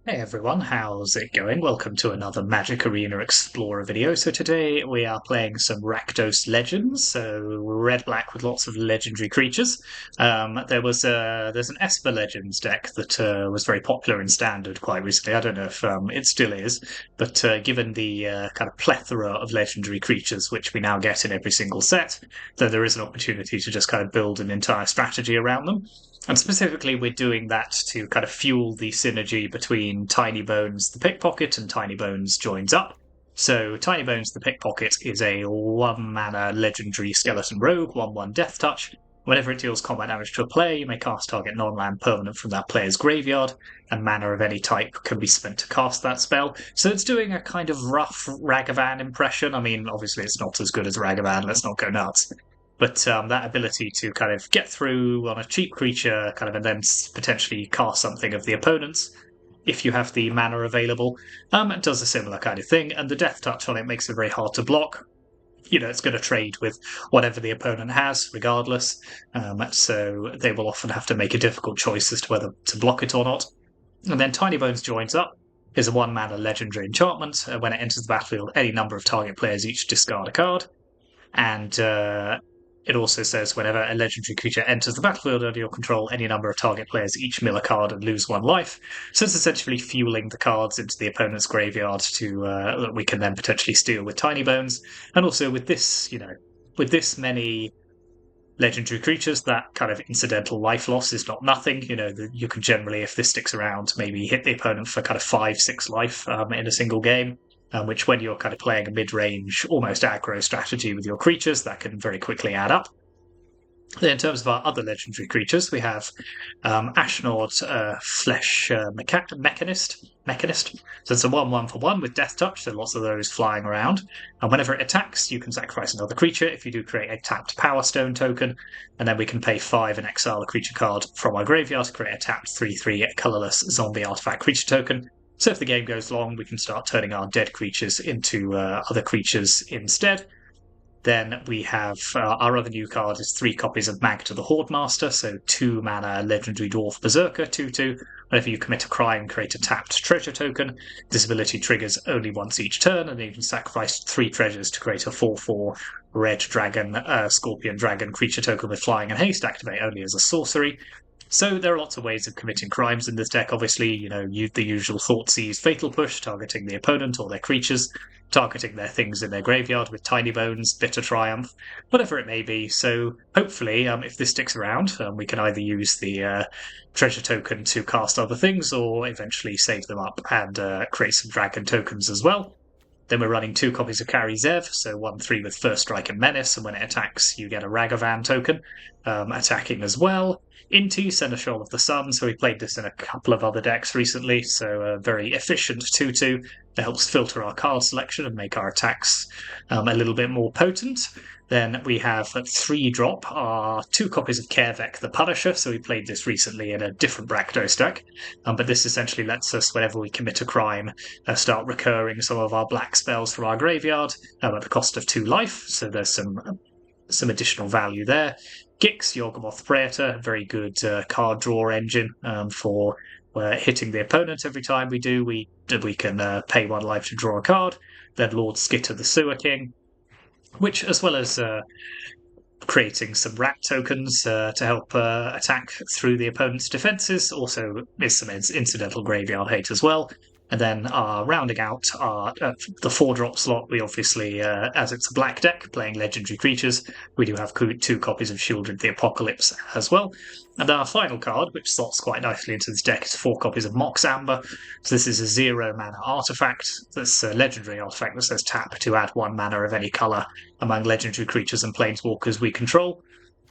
Hey everyone, how's it going? Welcome to another Magic Arena Explorer video. So today we are playing some Rakdos Legends, so red-black with lots of legendary creatures. There's an Esper Legends deck that was very popular in Standard quite recently. I don't know if it still is, but given the kind of plethora of legendary creatures which we now get in every single set, though there is an opportunity to just kind of build an entire strategy around them. And specifically, we're doing that to kind of fuel the synergy between Tinybones the Pickpocket and Tinybones joins up. So, Tinybones the Pickpocket is a 1 mana legendary skeleton rogue, 1/1 death touch. Whenever it deals combat damage to a player, you may cast target non land permanent from that player's graveyard, and mana of any type can be spent to cast that spell. So, it's doing a kind of rough Ragavan impression. I mean, obviously, it's not as good as Ragavan, let's not go nuts. But that ability to kind of get through on a cheap creature, kind of, and then potentially cast something of the opponent's, if you have the mana available, it does a similar kind of thing. And the death touch on it makes it very hard to block. You know, it's going to trade with whatever the opponent has, regardless. So they will often have to make a difficult choice as to whether to block it or not. And then Tinybones joins up. Is a 1 mana legendary enchantment. When it enters the battlefield, any number of target players each discard a card. And it also says whenever a legendary creature enters the battlefield under your control, any number of target players each mill a card and lose 1 life. So it's essentially fueling the cards into the opponent's graveyard to that we can then potentially steal with Tinybones. And also with this, with this many legendary creatures, that kind of incidental life loss is not nothing. You can generally, if this sticks around, maybe hit the opponent for kind of 5-6 life in a single game. Which when you're kind of playing a mid-range, almost aggro strategy with your creatures, that can very quickly add up. Then in terms of our other legendary creatures, we have Ashnod Flesh Mechanist. So it's a 1/1 for 1 with Death Touch, so lots of those flying around. And whenever it attacks, you can sacrifice another creature. If you do, create a tapped Power Stone token, and then we can pay 5 and exile a creature card from our graveyard to create a tapped 3/3 colorless zombie artifact creature token. So if the game goes long, we can start turning our dead creatures into other creatures instead. Then we have our other new card is 3 copies of Mag to the Hordemaster, so 2 mana Legendary Dwarf Berserker, 2/2. Whenever you commit a crime, create a tapped treasure token. This ability triggers only once each turn, and then you can sacrifice 3 treasures to create a 4/4 red dragon, scorpion dragon creature token with flying and haste, activate only as a sorcery. So there are lots of ways of committing crimes in this deck. Obviously, the usual Thoughtseize Fatal Push, targeting the opponent or their creatures, targeting their things in their graveyard with Tinybones, Bitter Triumph, whatever it may be. So hopefully, if this sticks around, we can either use the treasure token to cast other things, or eventually save them up and create some dragon tokens as well. Then we're running 2 copies of Carry Zev, so 1/3 with First Strike and Menace, and when it attacks, you get a Ragavan token attacking as well. Inti, Seneschal of the Sun, so we played this in a couple of other decks recently, so a very efficient 2/2 that helps filter our card selection and make our attacks a little bit more potent. Then we have 3-drop, our 2 copies of Kervek the Punisher, so we played this recently in a different Rakdos deck, but this essentially lets us, whenever we commit a crime, start recurring some of our black spells from our graveyard at the cost of 2 life, so there's some additional value there. Gix, Yawgmoth Praetor, very good card draw engine for hitting the opponent every time we do. We can pay 1 life to draw a card. Then Lord Skitter the Sewer King, which, as well as creating some rat tokens to help attack through the opponent's defenses, also is some incidental graveyard hate as well. And then rounding out the 4-drop slot, we obviously, as it's a black deck, playing legendary creatures, we do have 2 copies of Shieldred the Apocalypse as well. And our final card, which slots quite nicely into this deck, is 4 copies of Mox Amber. So this is a 0-mana artifact. That's a legendary artifact that says tap to add 1 mana of any colour among legendary creatures and planeswalkers we control.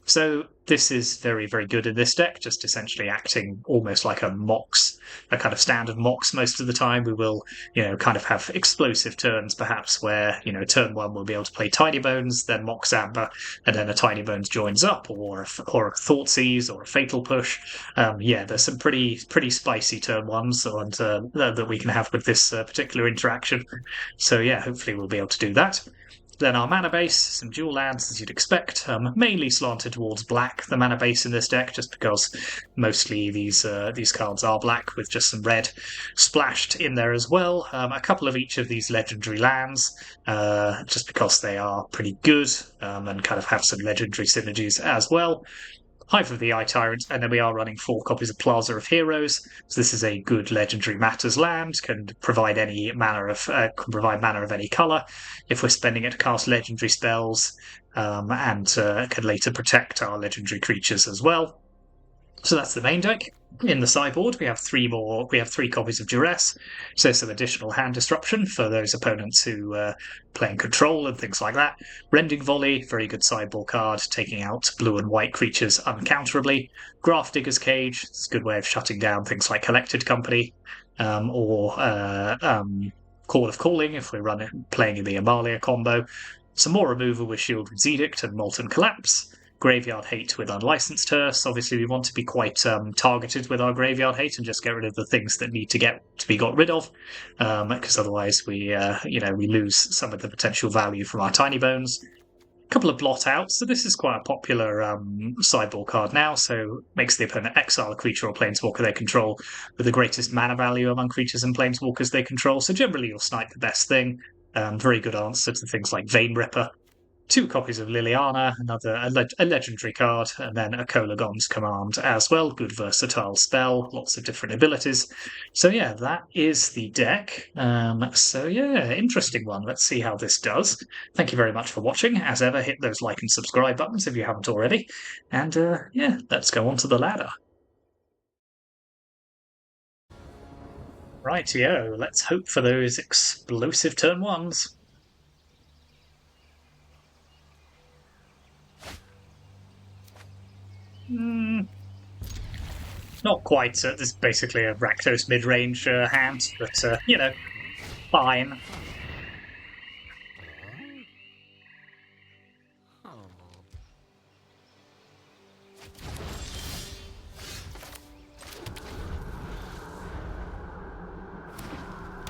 So this is very, very good in this deck, just essentially acting almost like a Mox, a kind of standard Mox most of the time. We will, kind of have explosive turns, perhaps, where, turn 1 we'll be able to play Tinybones, then Mox Amber, and then a Tinybones joins up, or a Thoughtseize, or a Fatal Push. There's some pretty spicy turn 1s that we can have with this particular interaction. So yeah, hopefully we'll be able to do that. Then our mana base, some dual lands as you'd expect, mainly slanted towards black, the mana base in this deck, just because mostly these cards are black with just some red splashed in there as well. A couple of each of these legendary lands, just because they are pretty good and kind of have some legendary synergies as well. Hive of the Eye Tyrant, and then we are running 4 copies of Plaza of Heroes. So this is a good legendary matters land, can provide any mana of any color if we're spending it to cast legendary spells, and can later protect our legendary creatures as well. So that's the main deck. In the sideboard, we have 3 copies of Duress, so some additional hand disruption for those opponents who playing control and things like that. Rending Volley, very good sideboard card, taking out blue and white creatures uncounterably. Grafdigger's Cage, it's a good way of shutting down things like Collected Company, or Call of Calling if we're playing in the Amalia combo. Some more removal with Shieldred's Edict and Molten Collapse. Graveyard Hate with Unlicensed Hearse. Obviously, we want to be quite targeted with our Graveyard Hate and just get rid of the things that need to be got rid of, because otherwise we lose some of the potential value from our Tinybones. A couple of Blot Outs. So this is quite a popular sideboard card now, so makes the opponent exile a creature or planeswalker they control with the greatest mana value among creatures and planeswalkers they control. So generally you'll snipe the best thing. Very good answer to things like Vein Ripper. 2 copies of Liliana, a legendary card, and then a Kolagon's Command as well. Good versatile spell, lots of different abilities. So yeah, that is the deck. So yeah, interesting one. Let's see how this does. Thank you very much for watching. As ever, hit those like and subscribe buttons if you haven't already. And yeah, let's go on to the ladder. Rightio, let's hope for those explosive turn 1s. Not quite. This is basically a Rakdos mid-range hand, but, fine.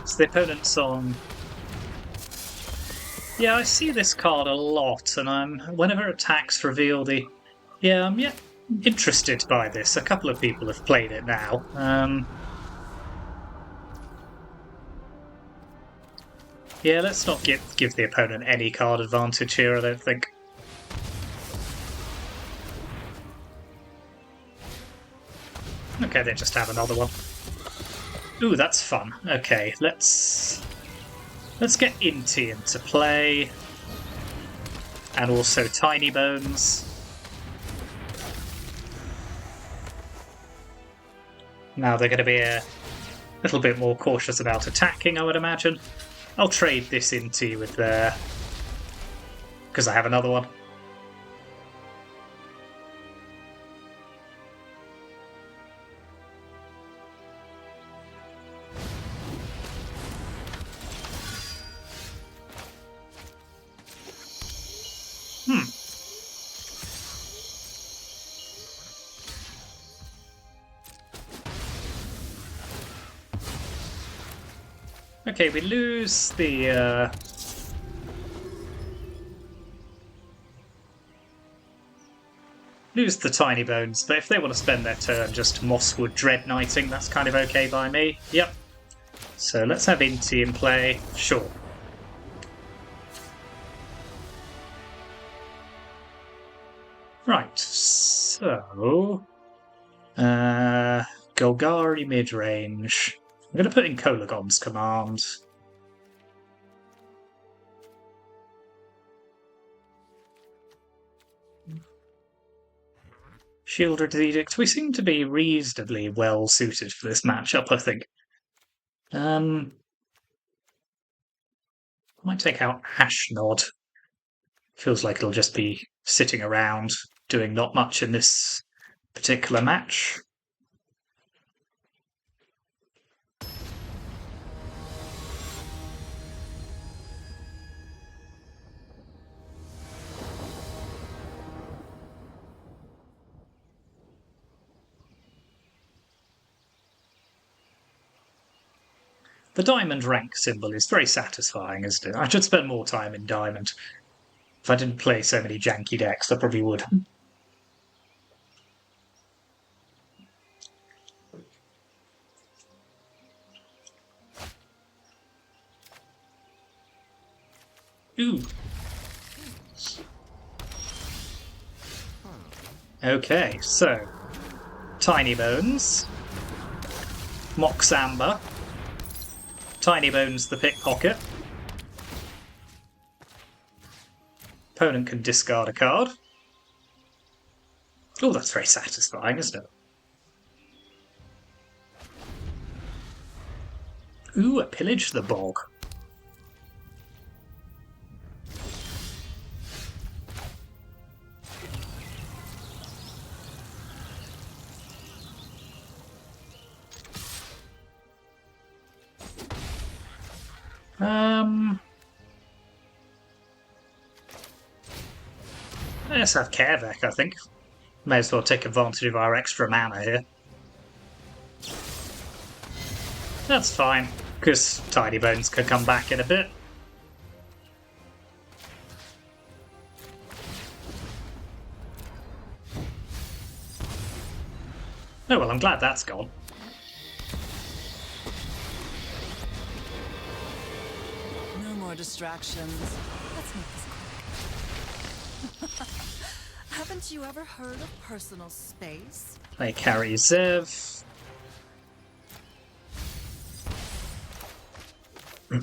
So the opponent's on... Yeah, I see this card a lot, and whenever attacks reveal the... Yeah, I'm interested by this. A couple of people have played it now. Yeah, let's not give the opponent any card advantage here, I don't think. Okay, they just have another one. Ooh, that's fun. Okay, let's get Inti into play. And also Tinybones. Now they're going to be a little bit more cautious about attacking, I would imagine. I'll trade this Inti with their... because I have another one. Okay, we lose the... lose the Tinybones, but if they want to spend their turn just Mosswood Dread Knighting, that's kind of okay by me. Yep. So let's have Inti in play. Sure. Right, so... Golgari Midrange. I'm going to put in Kolagon's Command. Shieldred's Edict. We seem to be reasonably well suited for this matchup, I think. I might take out Ashnod. Feels like it'll just be sitting around doing not much in this particular match. The diamond rank symbol is very satisfying, isn't it? I should spend more time in diamond. If I didn't play so many janky decks, I probably would. Ooh. Okay, so Tinybones, Moxamba, Tinybones the Pickpocket. Opponent can discard a card. Oh, that's very satisfying, isn't it? Ooh, a Pillage the Bog. Let's have Carevek, I think. May as well take advantage of our extra mana here. That's fine, because Tinybones could come back in a bit. Oh well, I'm glad that's gone. No more distractions. Let's make this quick. Haven't you ever heard of personal space? Play carry Zev. You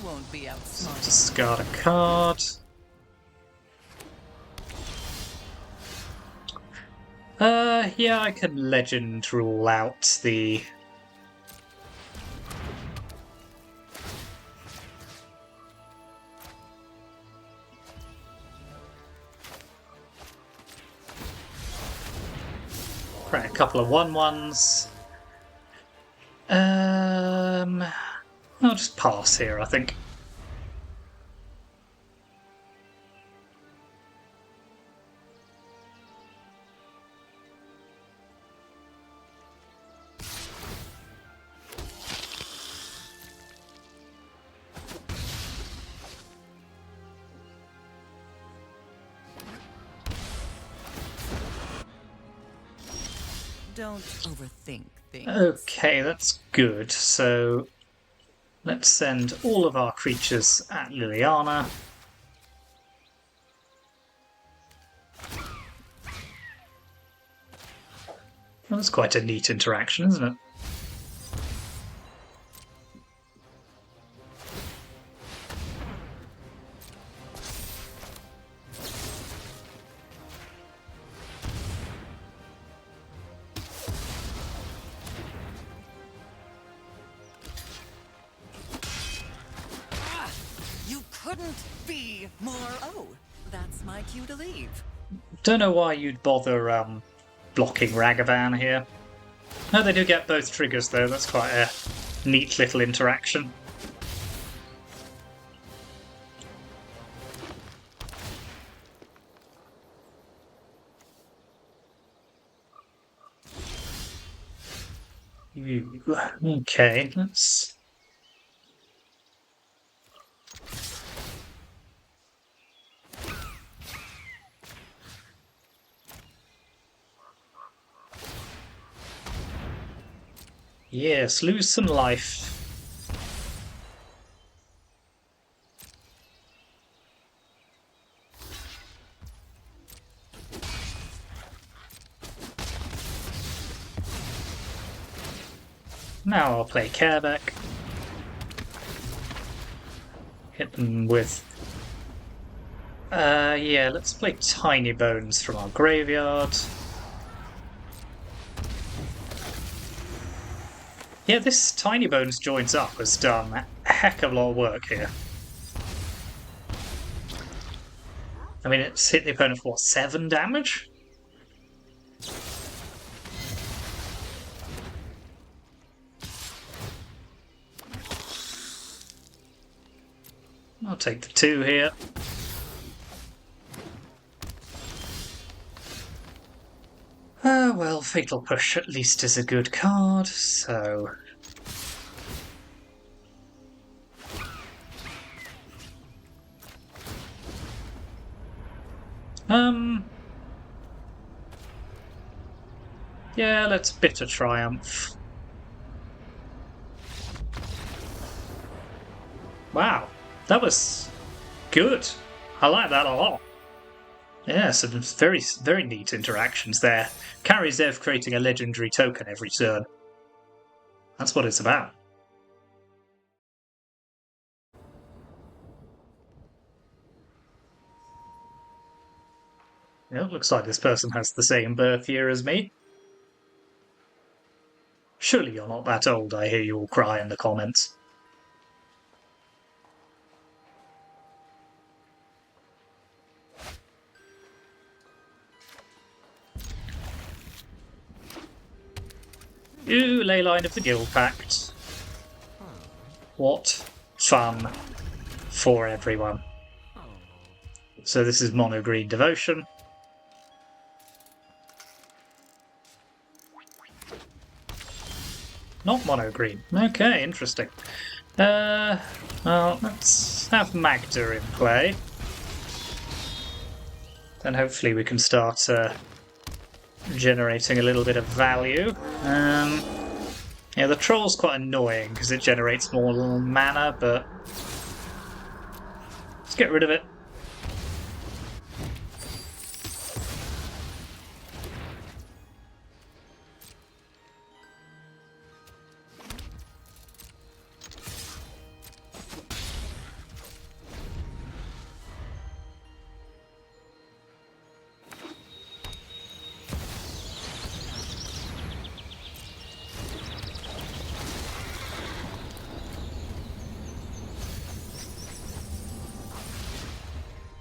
won't be outsmarted. Discard a card. Yeah, I can legend rule out the... Right, a couple of 1/1s. I'll just pass here, I think. Don't overthink things. Okay, that's good. So let's send all of our creatures at Liliana. Well, that's quite a neat interaction, isn't it? You couldn't be more. Oh, that's my cue to leave. Don't know why you'd bother blocking Ragavan here. No, they do get both triggers though. That's quite a neat little interaction. Okay, let's... Yes, lose some life. Now I'll play Carevek. Hit them with... yeah, let's play Tinybones from our graveyard. Yeah, this Tinybones joins up has done a heck of a lot of work here. I mean, it's hit the opponent for what, 7 damage? I'll take the 2 here. Well, Fatal Push at least is a good card, so... Yeah, let's Bitter Triumph. Wow, that was good. I like that a lot. Yeah, some very, very neat interactions there. Carries Zev creating a legendary token every turn. That's what it's about. Yeah, looks like this person has the same birth year as me. Surely you're not that old, I hear you all cry in the comments. Ooh, Leyline of the Guild Pact. What fun for everyone. So this is Mono Green Devotion. Not Mono Green. Okay, interesting. Well, let's have Magda in play. Then hopefully we can start generating a little bit of value. Yeah, the Troll's quite annoying because it generates more mana, but let's get rid of it.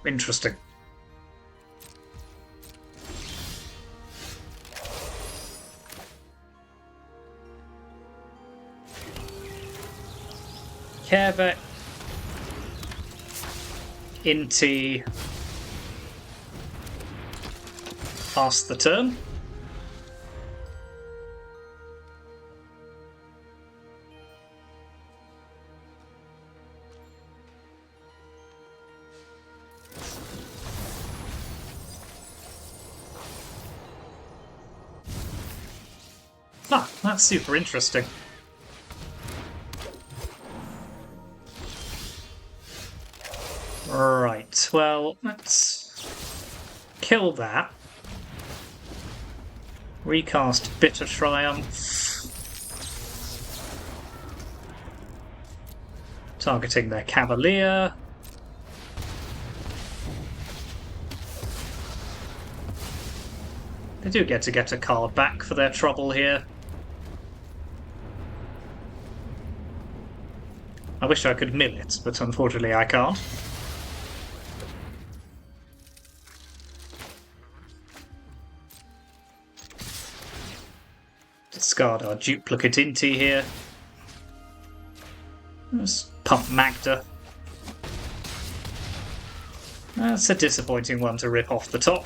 Interesting. Kerbeck, Inti, pass the turn. Ah, that's super interesting. Right, well, let's kill that. Recast Bitter Triumph. Targeting their Cavalier. They do get a card back for their trouble here. I wish I could mill it, but unfortunately I can't. Discard our duplicate Inti here. Let's pump Magda. That's a disappointing one to rip off the top.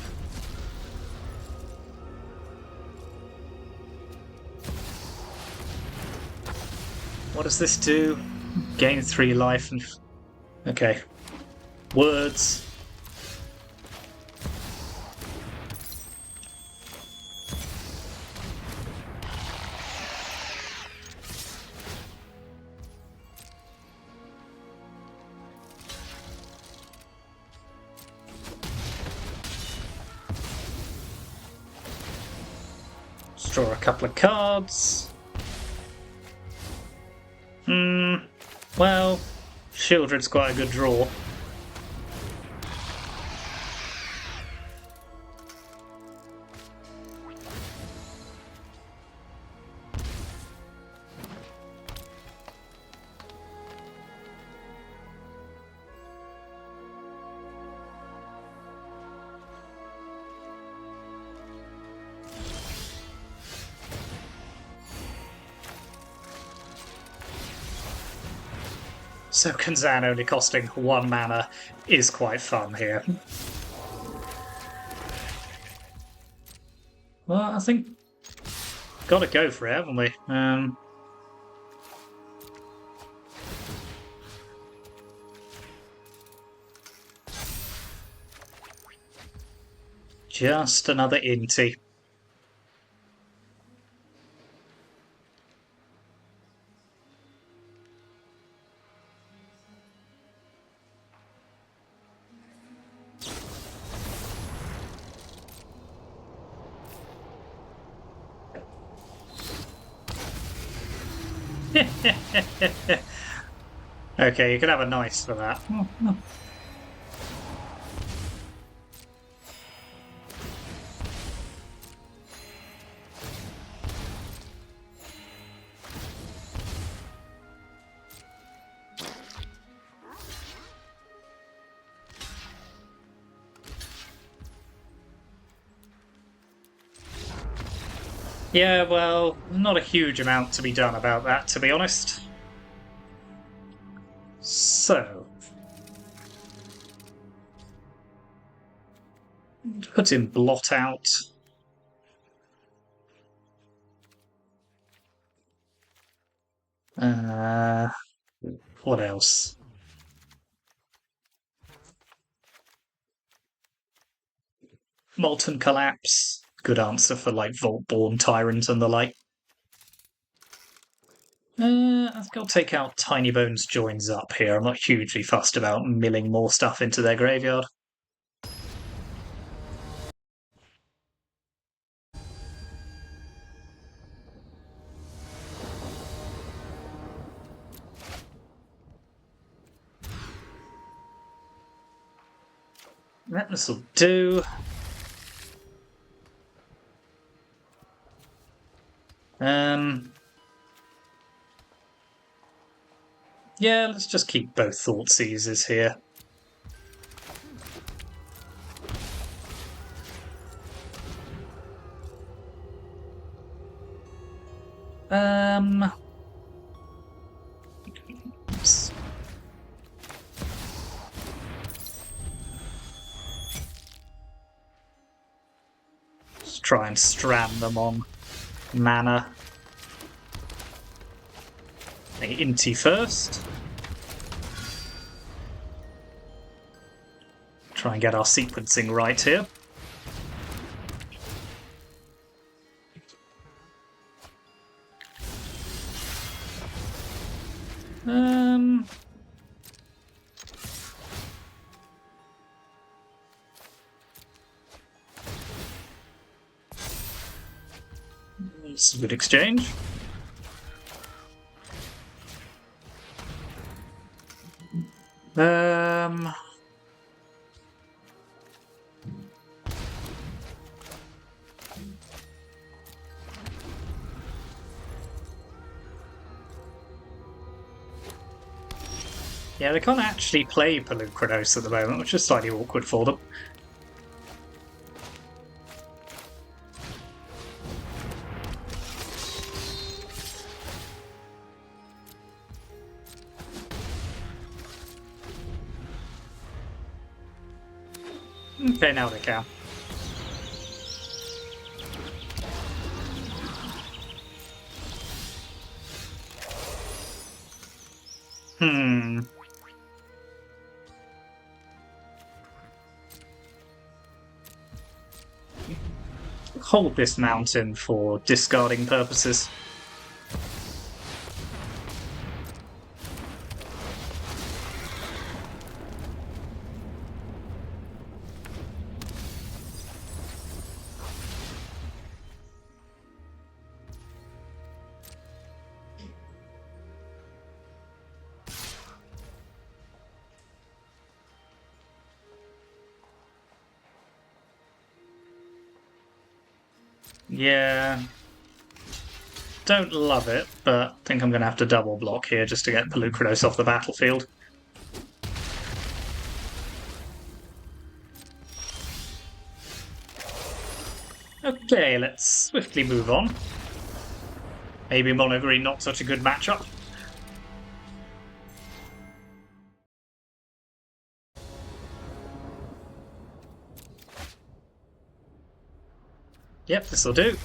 What does this do? Gain 3 life and... Okay. Words. Let's draw a couple of cards. Well, Shieldred's quite a good draw. So Kanzan only costing 1 mana is quite fun here. Well, I think gotta go for it, haven't we? Just another Inti. Okay, you can have a nice for that. Yeah, well, not a huge amount to be done about that, to be honest. So, put in Blot Out. What else? Molten Collapse. Good answer for like Vault-Born Tyrant and the like. I think I'll take out Tinybones Joins Up here. I'm not hugely fussed about milling more stuff into their graveyard. This will do. Yeah, let's just keep both Thoughtseizes here. Oops. Let's try and strand them on mana. Inti first. Try and get our sequencing right here. It's a good exchange. Yeah, they can't actually play Pelucranos at the moment, which is slightly awkward for them. Okay, now they can. Hold this mountain for discarding purposes. Yeah. Don't love it, but I think I'm going to have to double block here just to get Pelucranos off the battlefield. Okay, let's swiftly move on. Maybe Mono Green not such a good matchup. Yep, this'll do.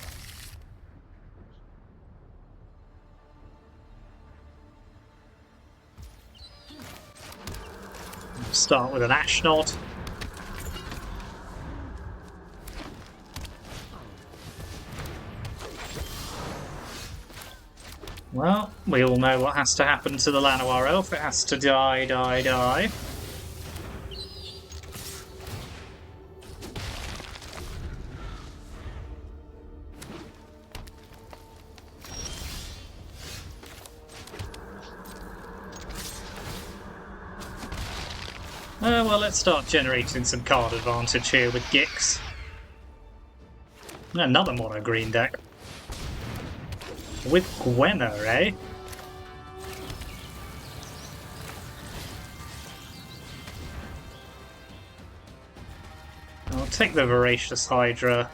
Start with an Ashnod. Well, we all know what has to happen to the Llanowar Elf. It has to die, die, die. Well, let's start generating some card advantage here with Gix. Another mono green deck. With Gwenna, eh? I'll take the Voracious Hydra.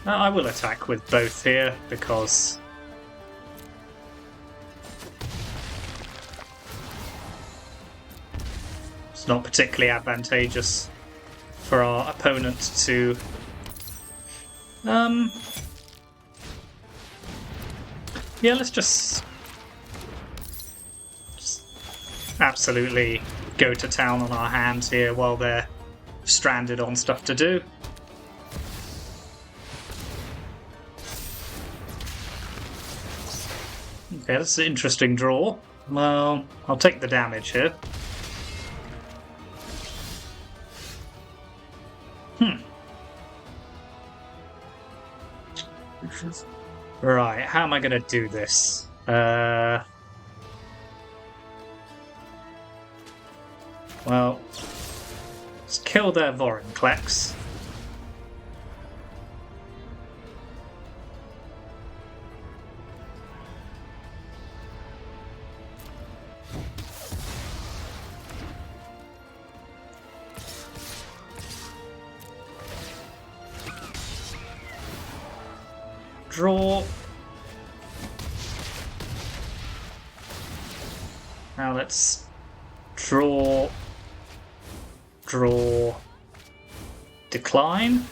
I will attack with both here, because it's not particularly advantageous for our opponent to... Yeah, let's just absolutely go to town on our hands here while they're stranded on stuff to do. Okay, that's an interesting draw. Well, I'll take the damage here. Right, how am I going to do this? Well, let's kill their Vorinclex. Draw. Now let's draw, decline.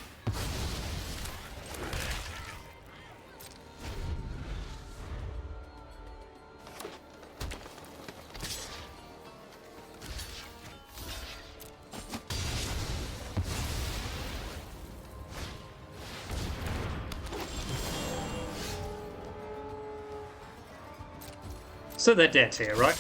So they're dead here, right?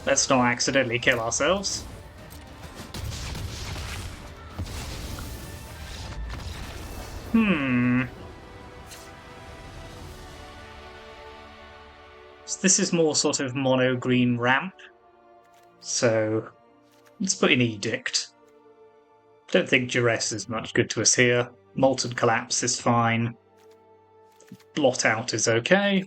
Let's not accidentally kill ourselves. So this is more sort of mono green ramp. So let's put in Edict. Don't think Duress is much good to us here. Molten Collapse is fine. Blot Out is okay.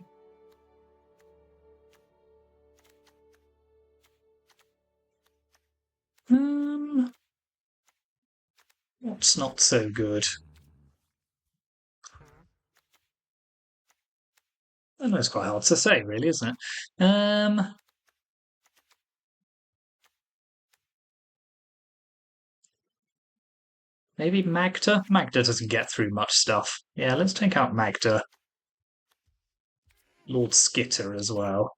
What's not so good? I know it's quite hard to say, really, isn't it? Maybe Magda? Magda doesn't get through much stuff. Yeah, let's take out Magda. Lord Skitter as well.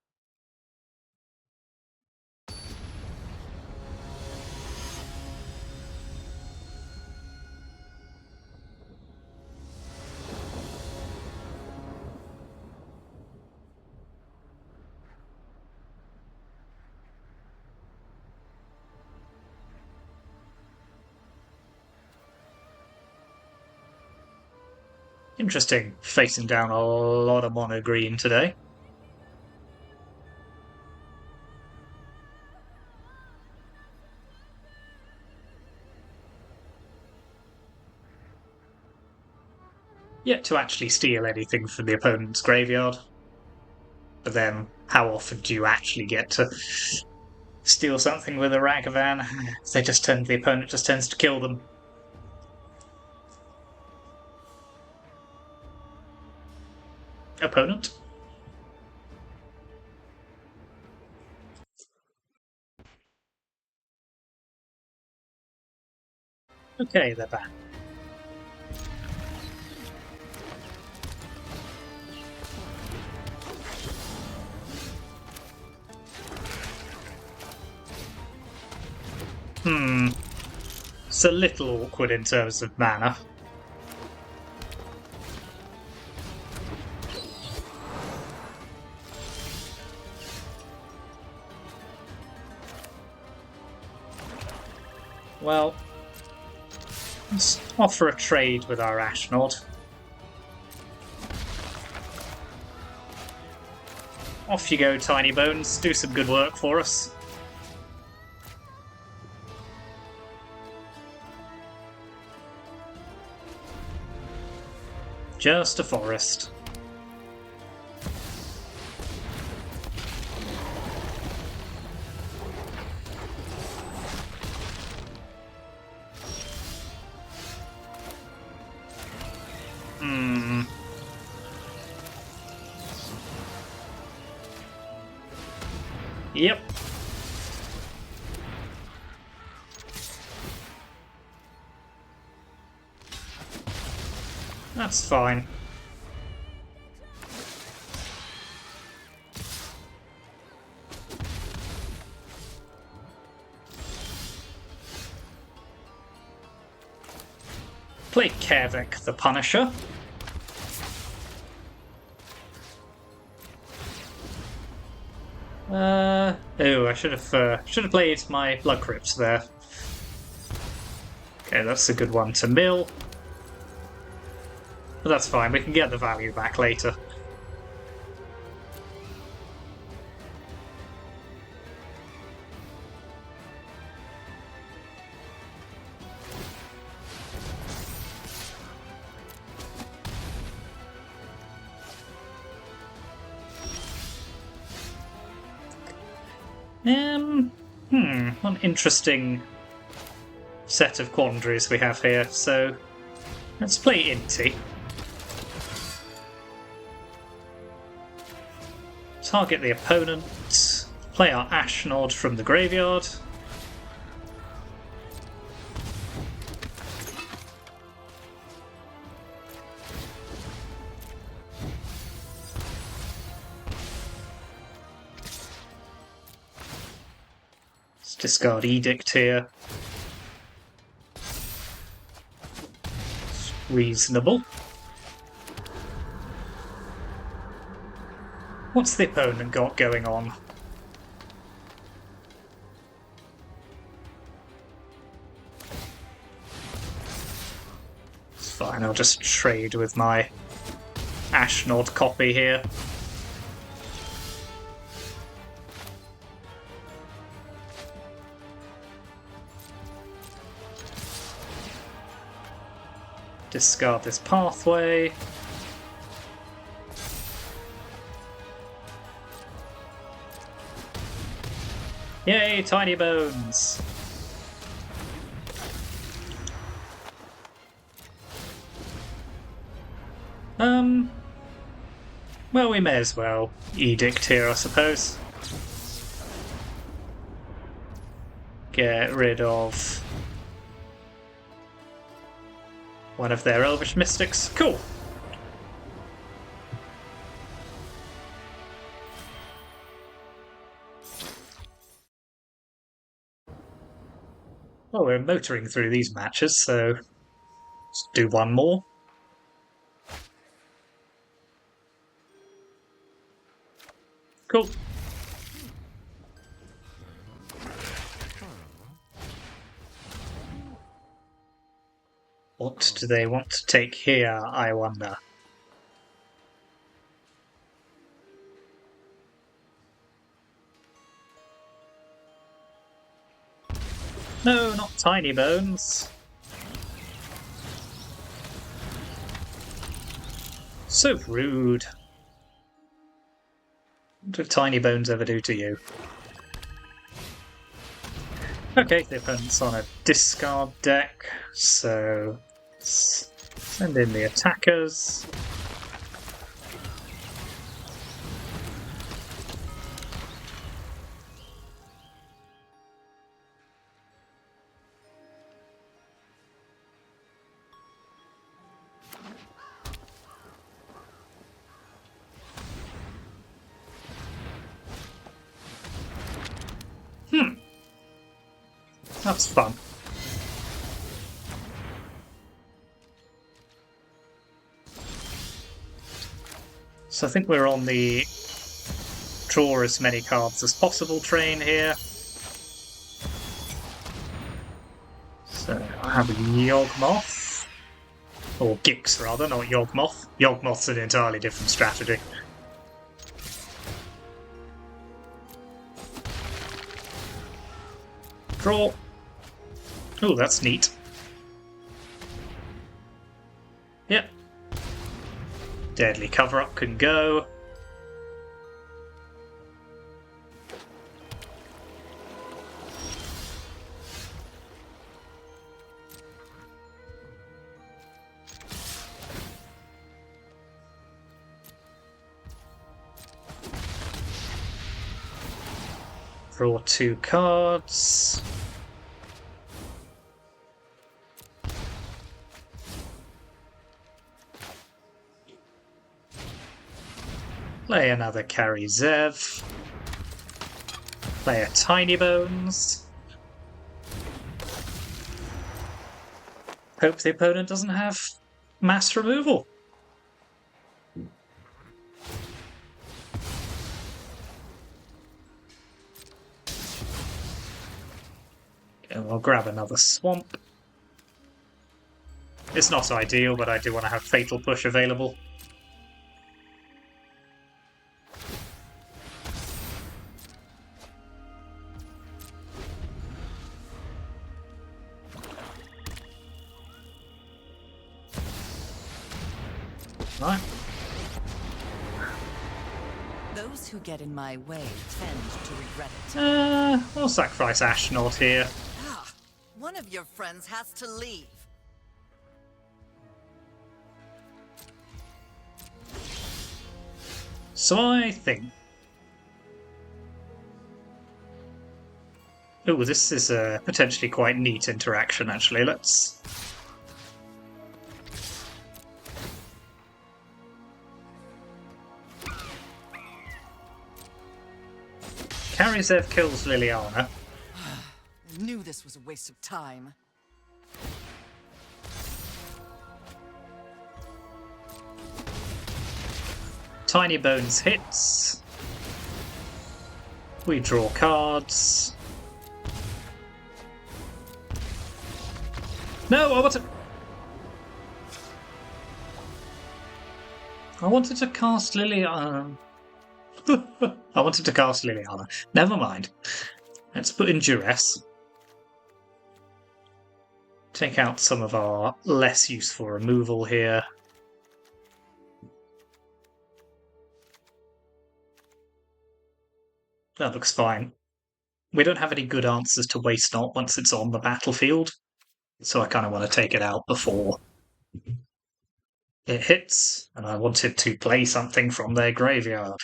Interesting, facing down a lot of mono green today. Yet to actually steal anything from the opponent's graveyard. But then, how often do you actually get to steal something with a Ragavan? The opponent just tends to kill them. Opponent? Okay, they're back. It's a little awkward in terms of mana. Well, let's offer a trade with our Ashnod. Off you go, Tinybones. Do some good work for us. Just a forest. Yep. That's fine. Play Kevik the Punisher. Oh, I should have played my Blood Crypt there. Okay, that's a good one to mill. But that's fine, we can get the value back later. What an interesting set of quandaries we have here. So, let's play Inti. Target the opponent. Play our Ashnod from the graveyard. Discard Edict here. It's reasonable. What's the opponent got going on? It's fine, I'll just trade with my Ashnod copy here. Discard this pathway. Yay, Tinybones! Well, we may as well Edict here, I suppose. Get rid of one of their Elvish Mystics. Cool! Well, we're motoring through these matches, so let's do one more. Cool. What do they want to take here, I wonder? No, not Tinybones. So rude. What did Tinybones ever do to you? Okay, the opponent's on a discard deck, so let's send in the attackers. That's fun. So I think we're on the draw as many cards as possible train here. So I have a Yawgmoth. Or Gix, rather, not Yawgmoth. Yawgmoth's an entirely different strategy. Draw. Oh, that's neat. Yep. Deadly cover-up can go. Draw 2 cards. Play another Carry Zev. Play a Tinybones. Hope the opponent doesn't have mass removal. And I'll grab another Swamp. It's not ideal, but I do want to have Fatal Push available. Right. Those who get in my way tend to regret it. I'll sacrifice Ashnod here. Ah, one of your friends has to leave. So I think... Oh, this is a potentially quite neat interaction, actually. Let's... Karizev kills Liliana. I knew this was a waste of time. Tinybones hits. We draw cards. No, I wanted to cast Liliana. I wanted to cast Liliana. Never mind. Let's put in Duress. Take out some of our less useful removal here. That looks fine. We don't have any good answers to Waste Not once it's on the battlefield, so I kind of want to take it out before it hits, and I wanted to play something from their graveyard.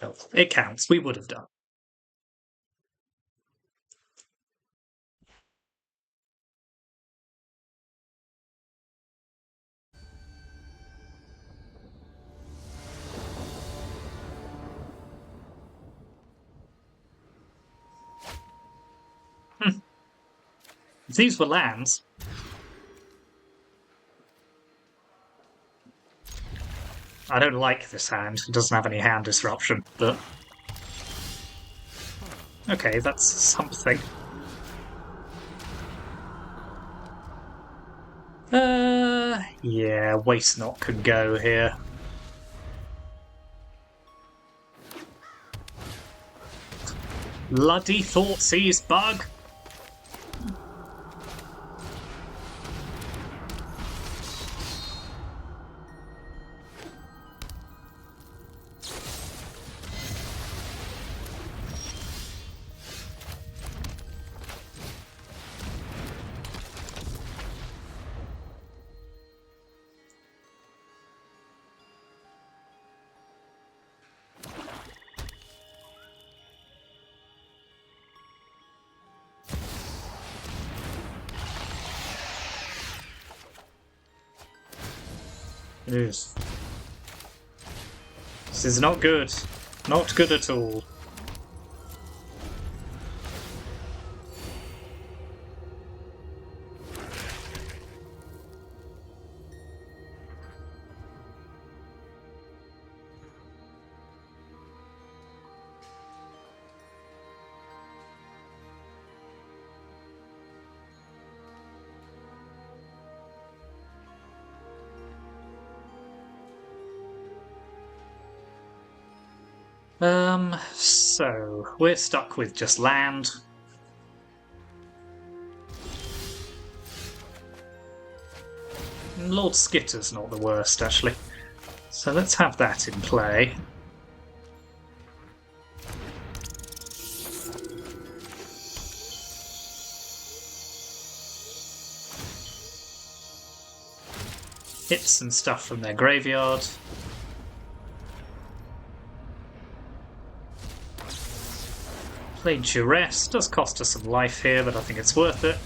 Well, it counts. We would have done. If these were lands, I don't like this hand. It doesn't have any hand disruption, but... Okay, that's something. Yeah, Waste Not could go here. Bloody Thoughtseize Bug! Yes. This is not good. Not good at all. So we're stuck with just land. Lord Skitter's not the worst, actually. So let's have that in play. Hits and stuff from their graveyard. Play Duress. Does cost us some life here, but I think it's worth it.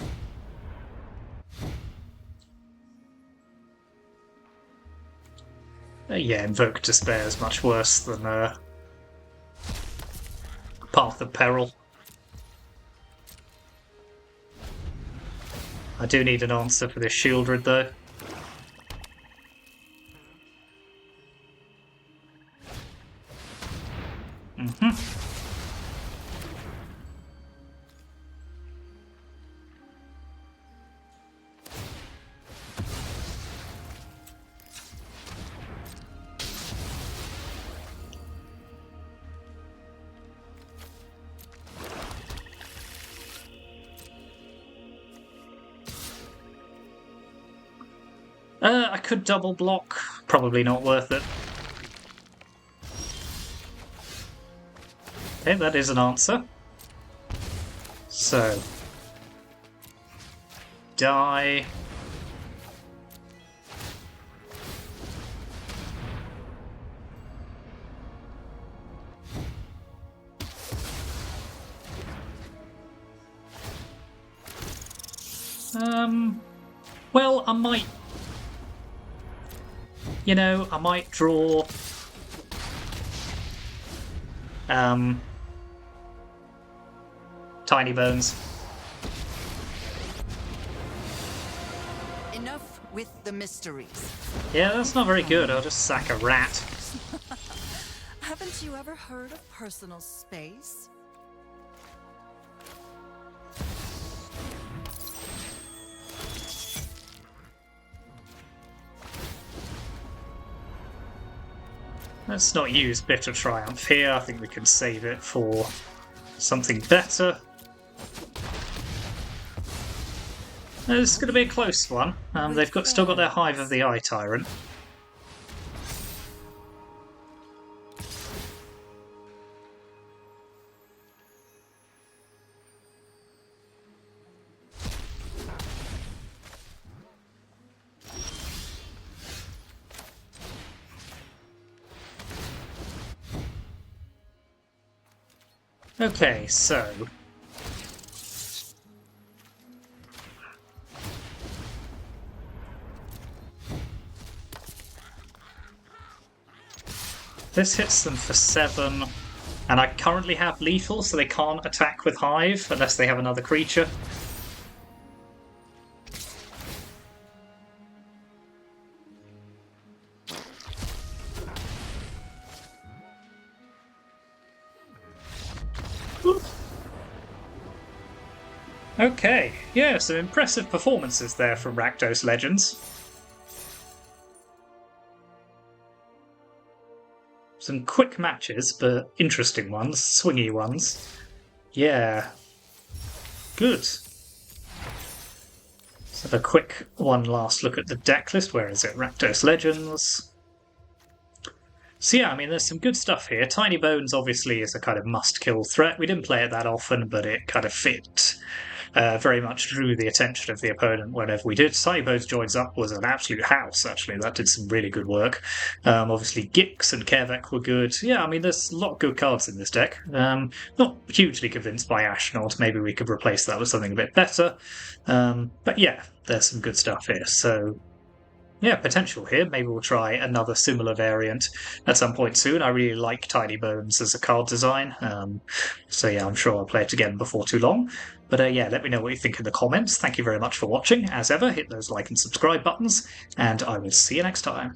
Yeah, Invoke Despair is much worse than Path of Peril. I do need an answer for this Shieldred, though. I could double block. Probably not worth it. Okay, that is an answer. So, die. Well, I might... You know, I might draw... Tinybones. Enough with the mysteries. Yeah, that's not very good. I'll just sack a rat. Haven't you ever heard of personal space? Let's not use Bitter Triumph here. I think we can save it for something better. This is going to be a close one. They've still got their Hive of the Eye Tyrant. Okay, so... This hits them for 7, and I currently have lethal, so they can't attack with Hive unless they have another creature. Okay, yeah, some impressive performances there from Rakdos Legends. Some quick matches, but interesting ones, swingy ones. Yeah. Good. Let's have a quick one last look at the deck list. Where is it? Rakdos Legends. So yeah, I mean, there's some good stuff here. Tinybones obviously is a kind of must-kill threat. We didn't play it that often, but it kind of fit. Very much drew the attention of the opponent whenever we did. Tinybones Joins Up was an absolute house, actually. That did some really good work. Obviously, Gix and Kervek were good. Yeah, I mean, there's a lot of good cards in this deck. Not hugely convinced by Ashnod. Maybe we could replace that with something a bit better. But yeah, there's some good stuff here. So yeah, potential here. Maybe we'll try another similar variant at some point soon. I really like Tinybones as a card design. So yeah, I'm sure I'll play it again before too long. But yeah, let me know what you think in the comments. Thank you very much for watching. As ever, hit those like and subscribe buttons, and I will see you next time.